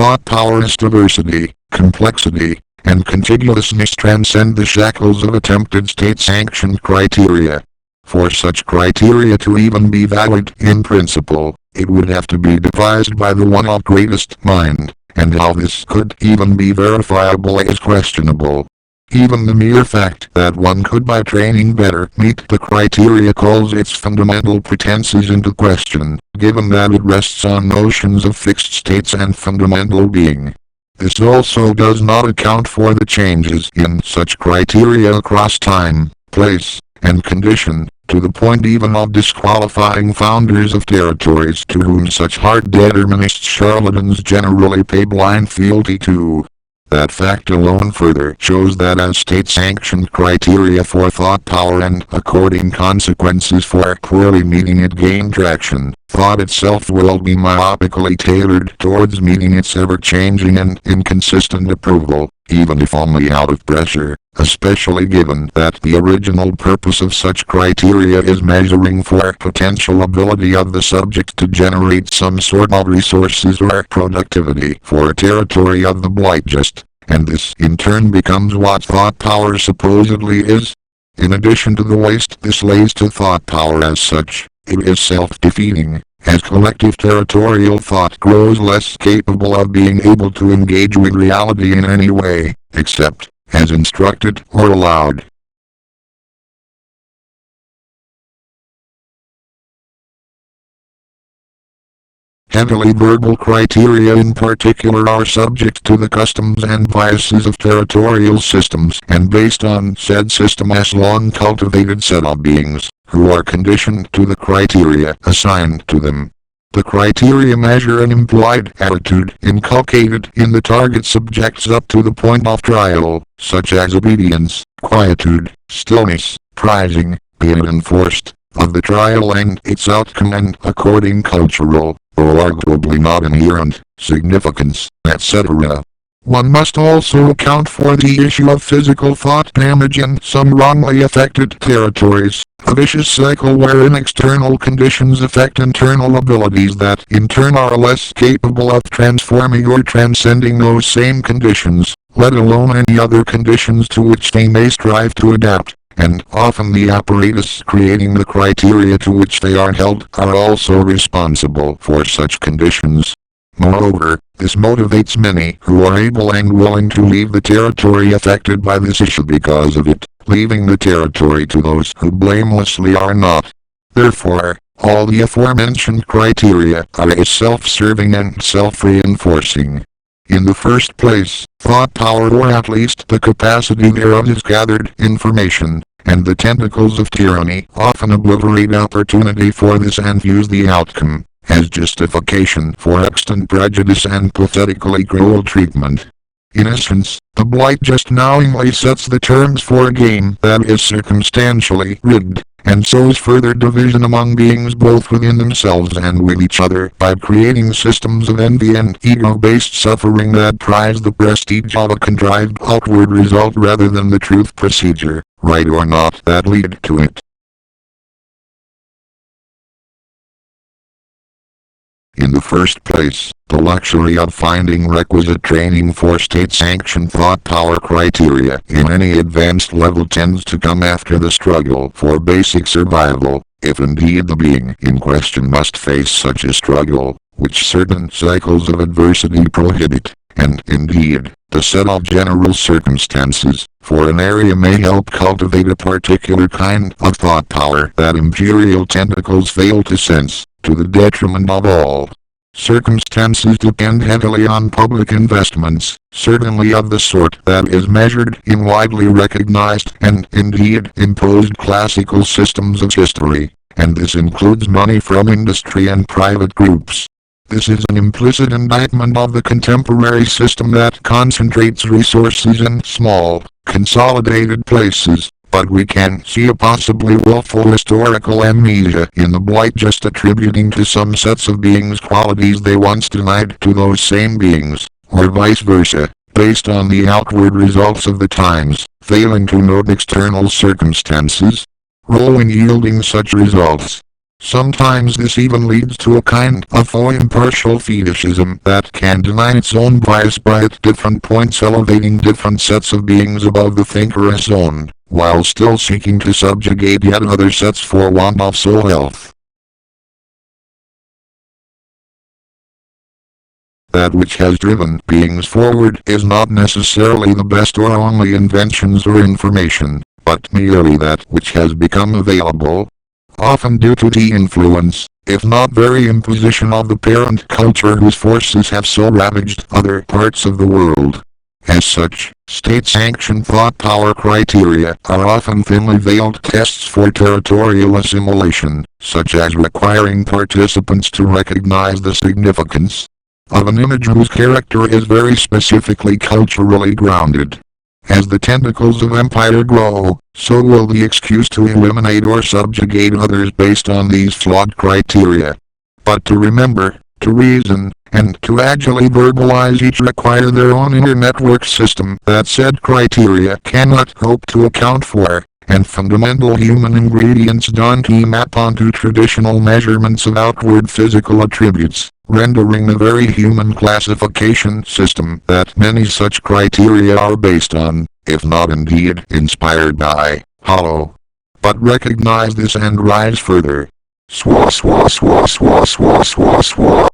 thought power's diversity, complexity, and contiguousness transcend the shackles of attempted state-sanctioned criteria. For such criteria to even be valid in principle, it would have to be devised by the one of greatest mind, and how this could even be verifiable is questionable. Even the mere fact that one could by training better meet the criteria calls its fundamental pretenses into question, given that it rests on notions of fixed states and fundamental being. This also does not account for the changes in such criteria across time, place, and condition, to the point even of disqualifying founders of territories to whom such hard determinist charlatans generally pay blind fealty to. That fact alone further shows that as state-sanctioned criteria for thought power and according consequences for poorly meeting it gain traction, thought itself will be myopically tailored towards meeting its ever-changing and inconsistent approval, even if only out of pressure, especially given that the original purpose of such criteria is measuring for potential ability of the subject to generate some sort of resources or productivity for a territory of the blight just, and this in turn becomes what thought power supposedly is. In addition to the waste this lays to thought power as such, it is self-defeating, as collective territorial thought grows less capable of being able to engage with reality in any way, except as instructed or allowed. Heavily verbal criteria in particular are subject to the customs and biases of territorial systems and based on said system as long cultivated set of beings, who are conditioned to the criteria assigned to them. The criteria measure an implied attitude inculcated in the target subjects up to the point of trial, such as obedience, quietude, stillness, prizing, be it enforced, of the trial and its outcome and according cultural, or arguably not inherent, significance, etc. One must also account for the issue of physical thought damage in some wrongly affected territories, a vicious cycle wherein external conditions affect internal abilities that in turn are less capable of transforming or transcending those same conditions, let alone any other conditions to which they may strive to adapt. And often the apparatus creating the criteria to which they are held are also responsible for such conditions. Moreover, this motivates many who are able and willing to leave the territory affected by this issue because of it, leaving the territory to those who blamelessly are not. Therefore, all the aforementioned criteria are self-serving and self-reinforcing. In the first place, thought power or at least the capacity thereof is gathered information, and the tentacles of tyranny often obliterate opportunity for this and use the outcome as justification for extant prejudice and pathetically cruel treatment. In essence, the blight just knowingly sets the terms for a game that is circumstantially rigged, and sows further division among beings both within themselves and with each other by creating systems of envy and ego-based suffering that prize the prestige of a contrived outward result rather than the truth procedure, right or not, that lead to it. In the first place, the luxury of finding requisite training for state-sanctioned thought power criteria in any advanced level tends to come after the struggle for basic survival, if indeed the being in question must face such a struggle, which certain cycles of adversity prohibit, and indeed, the set of general circumstances for an area may help cultivate a particular kind of thought power that imperial tentacles fail to sense, to the detriment of all. Circumstances depend heavily on public investments, certainly of the sort that is measured in widely recognized and indeed imposed classical systems of history, and this includes money from industry and private groups. This is an implicit indictment of the contemporary system that concentrates resources in small, consolidated places. But we can see a possibly willful historical amnesia in the blight just attributing to some sets of beings qualities they once denied to those same beings, or vice versa, based on the outward results of the times, failing to note external circumstances. Role in yielding such results. Sometimes this even leads to a kind of faux impartial fetishism that can deny its own bias by at different points elevating different sets of beings above the thinker as own, while still seeking to subjugate yet other sets for want of soul health. That which has driven beings forward is not necessarily the best or only inventions or information, but merely that which has become available, often due to the influence, if not very imposition of the parent culture whose forces have so ravaged other parts of the world. As such, state-sanctioned thought power criteria are often thinly veiled tests for territorial assimilation, such as requiring participants to recognize the significance of an image whose character is very specifically culturally grounded. As the tentacles of empire grow, so will the excuse to eliminate or subjugate others based on these flawed criteria. But to remember, to reason, and to agilely verbalize each require their own inner network system that said criteria cannot hope to account for, and fundamental human ingredients don't map onto traditional measurements of outward physical attributes, rendering a very human classification system that many such criteria are based on, if not indeed inspired by, hollow. But recognize this and rise further. Swa swa swa swa swa swa swa.